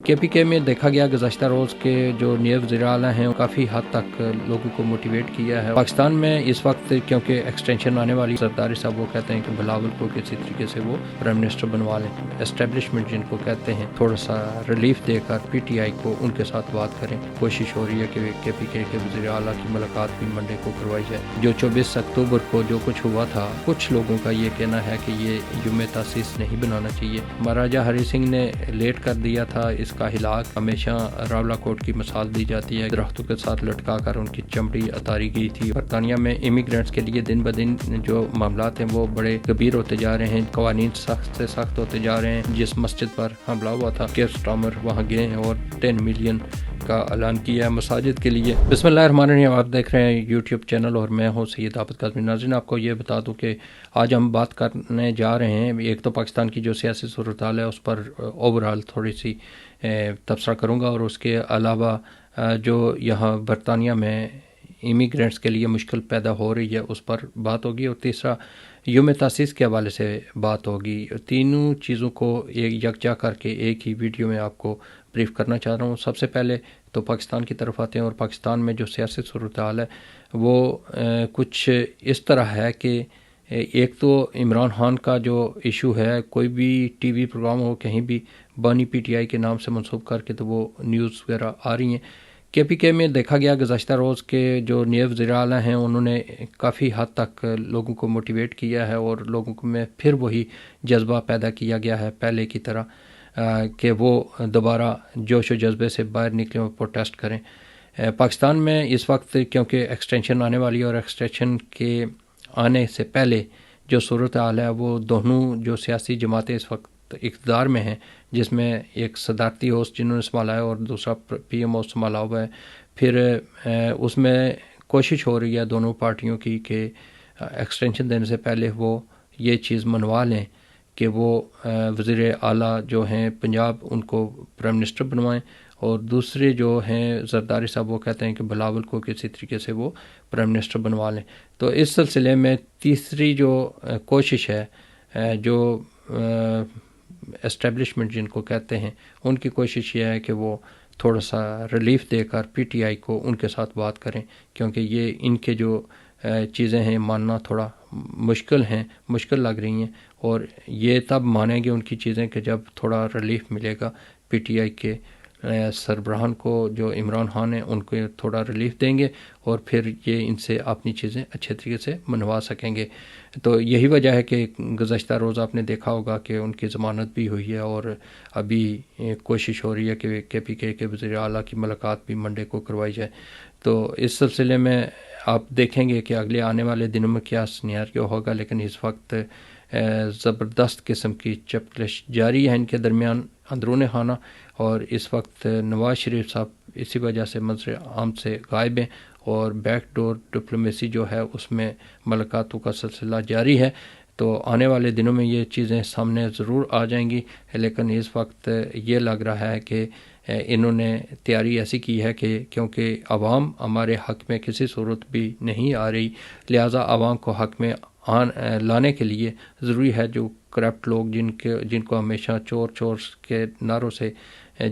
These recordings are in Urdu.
KPK میں دیکھا گیا گزشتہ روز کے جو نئے وزیر اعلیٰ ہیں کافی حد تک لوگوں کو موٹیویٹ کیا ہے۔ پاکستان میں اس وقت کیونکہ ایکسٹینشن آنے والی، زرداری صاحب وہ کہتے ہیں کہ بلاول کو کسی طریقے سے وہ پرائم منسٹر بنوا لیں، اسٹیبلشمنٹ جن کو کہتے ہیں، تھوڑا سا ریلیف دے کر PTI کو ان کے ساتھ بات کریں۔ کوشش ہو رہی ہے کہ KPK کے وزیر اعلیٰ کی ملاقات بھی منڈے کو کروائی جائے۔ جو 24 اکتوبر کو جو کچھ ہوا تھا، کچھ لوگوں کا یہ کہنا ہے کہ یہ یوم تاسیس نہیں بنانا چاہیے۔ مہاراجہ ہری سنگھ نے لیٹ کر دیا تھا اس کا ہلاک۔ ہمیشہ راولا کوٹ کی مثال دی جاتی ہے، درختوں کے ساتھ لٹکا کر ان کی چمڑی اتاری گئی تھی۔ برطانیہ میں امیگرینٹس کے لیے دن بدن جو معاملات ہیں وہ بڑے گمبھیر ہوتے جا رہے ہیں، قوانین سخت سے سخت ہوتے جا رہے ہیں۔ جس مسجد پر حملہ ہوا تھا، کیئر سٹارمر وہاں گئے ہیں اور 10 ملین کا اعلان کیا ہے مساجد کے لیے۔ بسم اللہ الرحمن الرحیم، آپ دیکھ رہے ہیں یوٹیوب چینل اور میں ہوں سید عابد قاسمی۔ ناظرین، آپ کو یہ بتا دوں کہ آج ہم بات کرنے جا رہے ہیں، ایک تو پاکستان کی جو سیاسی صورتحال ہے اس پر اوورال تھوڑی سی تبصرہ کروں گا، اور اس کے علاوہ جو یہاں برطانیہ میں امیگرینٹس کے لیے مشکل پیدا ہو رہی ہے اس پر بات ہوگی، اور تیسرا یوم تاسیس کے حوالے سے بات ہوگی۔ تینوں چیزوں کو ایک یکجا کر کے ایک ہی ویڈیو میں آپ کو بریف کرنا چاہ رہا ہوں۔ سب سے پہلے تو پاکستان کی طرف آتے ہیں، اور پاکستان میں جو سیاسی صورتحال ہے وہ کچھ اس طرح ہے کہ ایک تو عمران خان کا جو ایشو ہے، کوئی بھی ٹی وی پروگرام ہو کہیں بھی بانی PTI کے نام سے منسوب کر کے تو وہ نیوز وغیرہ آ رہی ہیں۔ KPK میں دیکھا گیا گزشتہ روز کے جو نئے وزیر اعلیٰ ہیں انہوں نے کافی حد تک لوگوں کو موٹیویٹ کیا ہے، اور لوگوں میں پھر وہی جذبہ پیدا کیا گیا ہے پہلے کی طرح کہ وہ دوبارہ جوش و جذبے سے باہر نکلیں اور پروٹیسٹ کریں۔ پاکستان میں اس وقت کیونکہ ایکسٹینشن آنے والی ہے، اور ایکسٹینشن کے آنے سے پہلے جو صورتحال ہے وہ دونوں جو سیاسی جماعتیں اس وقت اقتدار میں ہیں، جس میں ایک صدارتی ہوسٹ جنہوں نے سنبھالا ہے اور دوسرا PM ہوسٹ سنبھالا ہوا ہے، پھر اس میں کوشش ہو رہی ہے دونوں پارٹیوں کی کہ ایکسٹینشن دینے سے پہلے وہ یہ چیز منوا لیں کہ وہ وزیر اعلیٰ جو ہیں پنجاب ان کو پرائم منسٹر بنوائیں، اور دوسرے جو ہیں زرداری صاحب وہ کہتے ہیں کہ بلاول کو کسی طریقے سے وہ پرائم منسٹر بنوا لیں۔ تو اس سلسلے میں تیسری جو کوشش ہے، جو اسٹیبلشمنٹ جن کو کہتے ہیں، ان کی کوشش یہ ہے کہ وہ تھوڑا سا ریلیف دے کر PTI کو ان کے ساتھ بات کریں، کیونکہ یہ ان کے جو چیزیں ہیں ماننا تھوڑا مشکل لگ رہی ہیں، اور یہ تب مانیں گے ان کی چیزیں کہ جب تھوڑا ریلیف ملے گا PTI کے سربراہان کو، جو عمران خان ہیں ان کو تھوڑا ریلیف دیں گے، اور پھر یہ ان سے اپنی چیزیں اچھے طریقے سے منوا سکیں گے۔ تو یہی وجہ ہے کہ گزشتہ روز آپ نے دیکھا ہوگا کہ ان کی ضمانت بھی ہوئی ہے، اور ابھی کوشش ہو رہی ہے کہ KPK کے وزیر اعلیٰ کی ملاقات بھی منڈے کو کروائی جائے۔ تو اس سلسلے میں آپ دیکھیں گے کہ اگلے آنے والے دنوں میں کیا سیناریو ہوگا، لیکن اس وقت زبردست قسم کی چپکلش جاری ہے ان کے درمیان اندرون خانہ، اور اس وقت نواز شریف صاحب اسی وجہ سے منظر عام سے غائب ہیں، اور بیک ڈور ڈپلومیسی جو ہے اس میں ملاقاتوں کا سلسلہ جاری ہے۔ تو آنے والے دنوں میں یہ چیزیں سامنے ضرور آ جائیں گی، لیکن اس وقت یہ لگ رہا ہے کہ انہوں نے تیاری ایسی کی ہے کہ کیونکہ عوام ہمارے حق میں کسی صورت بھی نہیں آ رہی، لہٰذا عوام کو حق میں لانے کے لیے ضروری ہے جو کرپٹ لوگ جن کو ہمیشہ چور کے نعروں سے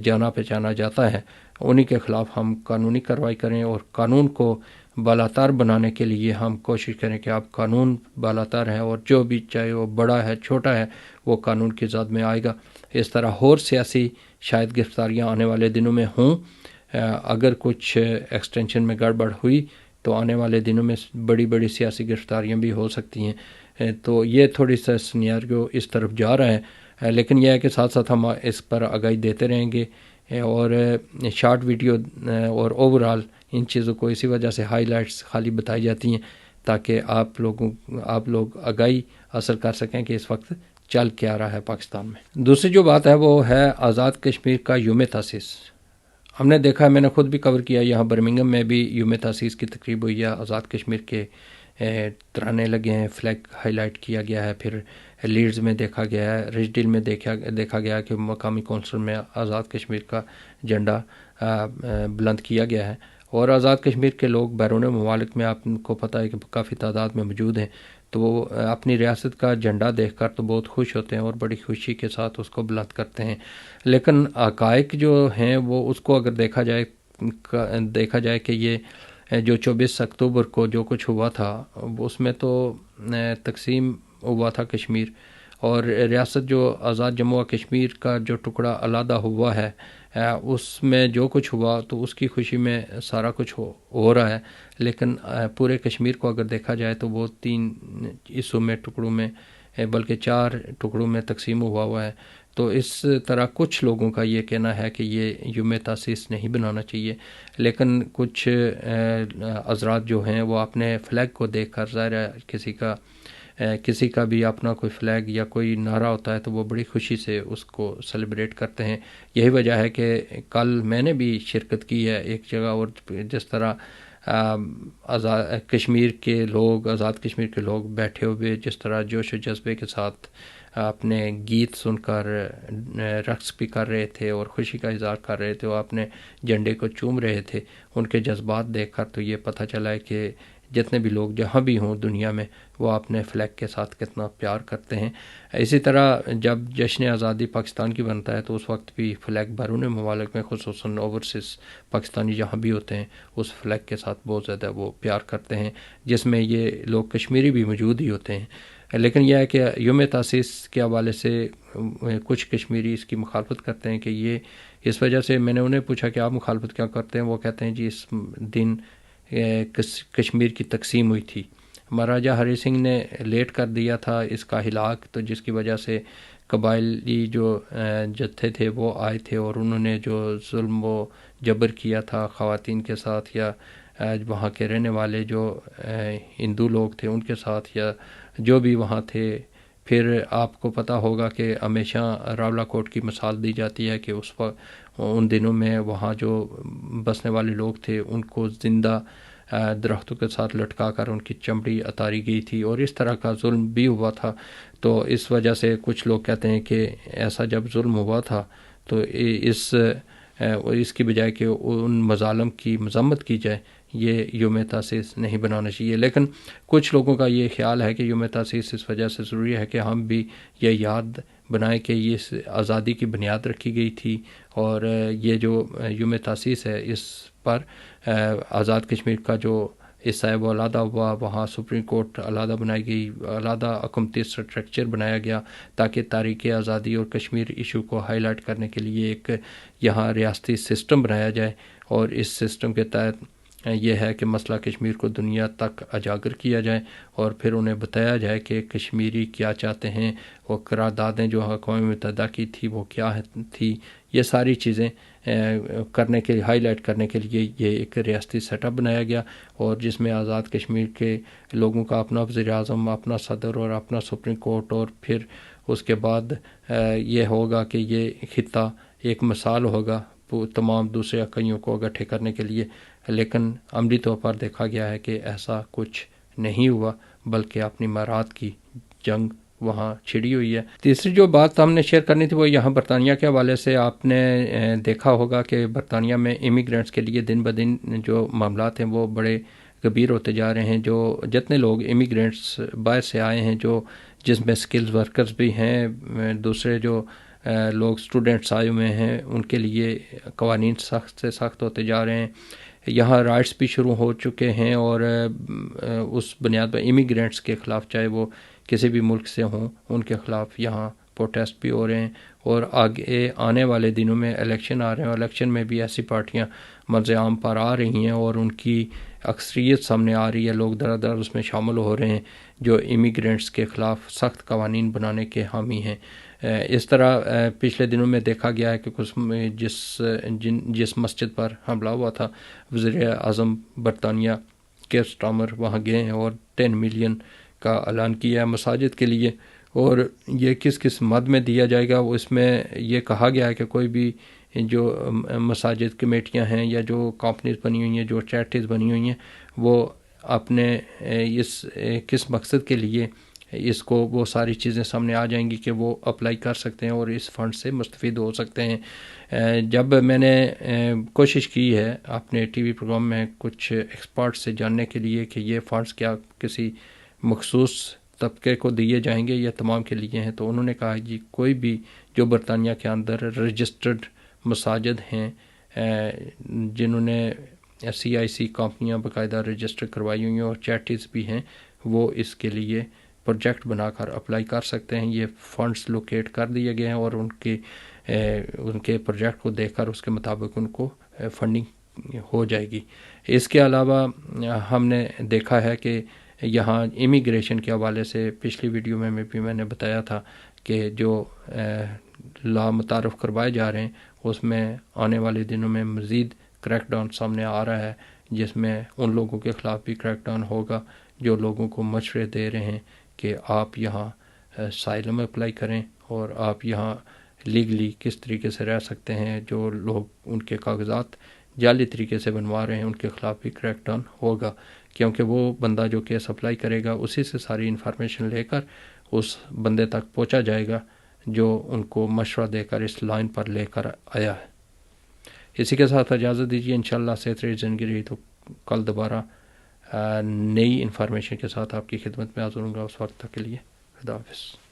جانا پہچانا جاتا ہے، انہی کے خلاف ہم قانونی کارروائی کریں، اور قانون کو بالاتر بنانے کے لیے ہم کوشش کریں کہ اب قانون بالاتر ہے، اور جو بھی چاہے وہ بڑا ہے چھوٹا ہے وہ قانون کی ذات میں آئے گا۔ اس طرح اور سیاسی شاید گرفتاریاں آنے والے دنوں میں ہوں، اگر کچھ ایکسٹینشن میں گڑبڑ ہوئی تو آنے والے دنوں میں بڑی سیاسی گرفتاریاں بھی ہو سکتی ہیں۔ تو یہ تھوڑی سا سیناریو اس طرف جا رہا ہے، لیکن یہ ہے کہ ساتھ ساتھ ہم اس پر آگاہی دیتے رہیں گے، اور شارٹ ویڈیو اور اوورال ان چیزوں کو اسی وجہ سے ہائی لائٹس خالی بتائی جاتی ہیں تاکہ آپ لوگ آگاہی حاصل کر سکیں کہ اس وقت چل کیا رہا ہے پاکستان میں۔ دوسری جو بات ہے وہ ہے آزاد کشمیر کا یوم تاسیس۔ ہم نے دیکھا، میں نے خود بھی کور کیا، یہاں برمنگھم میں بھی یوم تاسیس کی تقریب ہوئی ہے، آزاد کشمیر کے ترانے لگے ہیں، فلیگ ہائی لائٹ کیا گیا ہے، پھر لیڈز میں دیکھا گیا ہے، ریچ ڈیل میں دیکھا گیا کہ مقامی کونسل میں آزاد کشمیر کا جھنڈا بلند کیا گیا ہے، اور آزاد کشمیر کے لوگ بیرون ممالک میں آپ کو پتہ ہے کہ کافی تعداد میں موجود ہیں۔ تو وہ اپنی ریاست کا جھنڈا دیکھ کر تو بہت خوش ہوتے ہیں اور بڑی خوشی کے ساتھ اس کو بلند کرتے ہیں، لیکن حقائق جو ہیں وہ اس کو اگر دیکھا جائے کہ یہ جو 24 اکتوبر کو جو کچھ ہوا تھا اس میں تو تقسیم ہوا تھا کشمیر، اور ریاست جو آزاد جموں و کشمیر کا جو ٹکڑا علیحدہ ہوا ہے اس میں جو کچھ ہوا تو اس کی خوشی میں سارا کچھ ہو رہا ہے، لیکن پورے کشمیر کو اگر دیکھا جائے تو وہ 3 حصوں میں ٹکڑوں میں بلکہ 4 ٹکڑوں میں تقسیم ہوا ہے۔ تو اس طرح کچھ لوگوں کا یہ کہنا ہے کہ یہ یوم تاسیس نہیں بنانا چاہیے، لیکن کچھ حضرات جو ہیں وہ اپنے فلیگ کو دیکھ کر، ظاہر ہے کسی کا بھی اپنا کوئی فلیگ یا کوئی نعرہ ہوتا ہے تو وہ بڑی خوشی سے اس کو سیلیبریٹ کرتے ہیں۔ یہی وجہ ہے کہ کل میں نے بھی شرکت کی ہے ایک جگہ، اور جس طرح کشمیر کے لوگ، آزاد کشمیر کے لوگ بیٹھے ہوئے جس طرح جوش و جذبے کے ساتھ اپنے گیت سن کر رقص بھی کر رہے تھے اور خوشی کا اظہار کر رہے تھے، وہ اپنے جھنڈے کو چوم رہے تھے، ان کے جذبات دیکھ کر تو یہ پتہ چلا ہے کہ جتنے بھی لوگ جہاں بھی ہوں دنیا میں وہ اپنے فلیگ کے ساتھ کتنا پیار کرتے ہیں۔ اسی طرح جب جشن آزادی پاکستان کی بنتا ہے تو اس وقت بھی فلیگ بیرون ممالک میں، خصوصاً اوورسیز پاکستانی جہاں بھی ہوتے ہیں، اس فلیگ کے ساتھ بہت زیادہ وہ پیار کرتے ہیں، جس میں یہ لوگ کشمیری بھی موجود ہی ہوتے ہیں۔ لیکن یہ ہے کہ یوم تاسیس کے حوالے سے کچھ کشمیری اس کی مخالفت کرتے ہیں کہ یہ اس وجہ سے، میں نے انہیں پوچھا کہ آپ مخالفت کیا کرتے ہیں، وہ کہتے ہیں جی اس دن کشمیر کی تقسیم ہوئی تھی، مہاراجہ ہری سنگھ نے لیٹ کر دیا تھا اس کا ہلاک، تو جس کی وجہ سے قبائلی جو جتھے تھے وہ آئے تھے اور انہوں نے جو ظلم و جبر کیا تھا خواتین کے ساتھ، یا وہاں کے رہنے والے جو ہندو لوگ تھے ان کے ساتھ، یا جو بھی وہاں تھے۔ پھر آپ کو پتہ ہوگا کہ ہمیشہ راولا کوٹ کی مثال دی جاتی ہے کہ اس وقت ان دنوں میں وہاں جو بسنے والے لوگ تھے ان کو زندہ درختوں کے ساتھ لٹکا کر ان کی چمڑی اتاری گئی تھی، اور اس طرح کا ظلم بھی ہوا تھا۔ تو اس وجہ سے کچھ لوگ کہتے ہیں کہ ایسا جب ظلم ہوا تھا تو اس کی بجائے کہ ان مظالم کی مذمت کی جائے، یہ یوم تاسیس نہیں بنانا چاہیے۔ لیکن کچھ لوگوں کا یہ خیال ہے کہ یوم تاسیس اس وجہ سے ضروری ہے کہ ہم بھی یہ یاد بنائیں کہ یہ آزادی کی بنیاد رکھی گئی تھی، اور یہ جو یوم تاسیس ہے اس پر آزاد کشمیر کا جو حصہ ہے وہ علیحدہ ہوا، وہاں سپریم کورٹ علیحدہ بنائی گئی، علیحدہ حکومتی اسٹرکچر بنایا گیا تاکہ تاریخ آزادی اور کشمیر ایشو کو ہائی لائٹ کرنے کے لیے ایک یہاں ریاستی سسٹم بنایا جائے، اور اس سسٹم کے تحت یہ ہے کہ مسئلہ کشمیر کو دنیا تک اجاگر کیا جائے اور پھر انہیں بتایا جائے کہ کشمیری کیا چاہتے ہیں، وہ قراردادیں جو اقوام متحدہ کی تھی وہ کیا تھی، یہ ساری چیزیں کرنے کے ہائی لائٹ کرنے کے لیے یہ ایک ریاستی سیٹ اپ بنایا گیا، اور جس میں آزاد کشمیر کے لوگوں کا اپنا وزیر اعظم، اپنا صدر اور اپنا سپریم کورٹ، اور پھر اس کے بعد یہ ہوگا کہ یہ خطہ ایک مثال ہوگا تمام دوسرے اکائیوں کو اکٹھے کرنے کے لیے۔ لیکن عملی طور پر دیکھا گیا ہے کہ ایسا کچھ نہیں ہوا، بلکہ اپنی مراد کی جنگ وہاں چھڑی ہوئی ہے۔ تیسری جو بات ہم نے شیئر کرنی تھی وہ یہاں برطانیہ کے حوالے سے، آپ نے دیکھا ہوگا کہ برطانیہ میں امیگرینٹس کے لیے دن بدن جو معاملات ہیں وہ بڑے گمبھیر ہوتے جا رہے ہیں۔ جو جتنے لوگ امیگرینٹس باہر سے آئے ہیں، جس میں سکلز ورکرز بھی ہیں، دوسرے جو لوگ اسٹوڈنٹس آئے ہوئے ہیں، ان کے لیے قوانین سخت سے سخت ہوتے جا رہے ہیں۔ یہاں رائٹس بھی شروع ہو چکے ہیں، اور اس بنیاد پر امیگرینٹس کے خلاف، چاہے وہ کسی بھی ملک سے ہوں، ان کے خلاف یہاں پروٹیسٹ بھی ہو رہے ہیں، اور آگے آنے والے دنوں میں الیکشن آ رہے ہیں، اور الیکشن میں بھی ایسی پارٹیاں منظر عام پر آ رہی ہیں اور ان کی اکثریت سامنے آ رہی ہے، لوگ در در اس میں شامل ہو رہے ہیں جو امیگرینٹس کے خلاف سخت قوانین بنانے کے حامی ہیں۔ اس طرح پچھلے دنوں میں دیکھا گیا ہے کہ جس مسجد پر حملہ ہوا تھا، وزیر اعظم برطانیہ کیئر سٹارمر وہاں گئے ہیں اور 10 ملین کا اعلان کیا ہے مساجد کے لیے، اور یہ کس کس مد میں دیا جائے گا، اس میں یہ کہا گیا ہے کہ کوئی بھی جو مساجد کمیٹیاں ہیں یا جو کمپنیز بنی ہوئی ہیں، جو چیریٹیز بنی ہوئی ہیں، وہ اپنے اس کس مقصد کے لیے اس کو، وہ ساری چیزیں سامنے آ جائیں گی کہ وہ اپلائی کر سکتے ہیں اور اس فنڈ سے مستفید ہو سکتے ہیں۔ جب میں نے کوشش کی ہے اپنے ٹی وی پروگرام میں کچھ ایکسپرٹ سے جاننے کے لیے کہ یہ فنڈز کیا کسی مخصوص طبقے کو دیے جائیں گے یا تمام کے لیے ہیں؟ تو انہوں نے کہا جی کوئی بھی جو برطانیہ کے اندر رجسٹرڈ مساجد ہیں جنہوں نے CIC کمپنیاں باقاعدہ رجسٹر کروائی ہوئی ہیں اور چیریٹیز بھی ہیں، وہ اس کے لیے پروجیکٹ بنا کر اپلائی کر سکتے ہیں۔ یہ فنڈز لوکیٹ کر دیے گئے ہیں اور ان کے پروجیکٹ کو دیکھ کر اس کے مطابق ان کو فنڈنگ ہو جائے گی۔ اس کے علاوہ ہم نے دیکھا ہے کہ یہاں امیگریشن کے حوالے سے پچھلی ویڈیو میں بھی میں نے بتایا تھا کہ جو لا متعارف کروائے جا رہے ہیں اس میں آنے والے دنوں میں مزید کریک ڈاؤن سامنے آ رہا ہے، جس میں ان لوگوں کے خلاف بھی کریک ڈاؤن ہوگا جو لوگوں کو مشورے دے رہے ہیں کہ آپ یہاں اسائلم اپلائی کریں اور آپ یہاں لیگلی کس طریقے سے رہ سکتے ہیں۔ جو لوگ ان کے کاغذات جعلی طریقے سے بنوا رہے ہیں ان کے خلاف بھی کریک ڈاؤن ہوگا، کیونکہ وہ بندہ جو کیس اپلائی کرے گا اسی سے ساری انفارمیشن لے کر اس بندے تک پہنچا جائے گا جو ان کو مشورہ دے کر اس لائن پر لے کر آیا ہے۔ اسی کے ساتھ اجازت دیجیے، انشاءاللہ صحت رہی زندگی رہی تو کل دوبارہ نئی انفارمیشن کے ساتھ آپ کی خدمت میں حاضر ہوں گا۔ اس وقت تک کے لیے خدا حافظ۔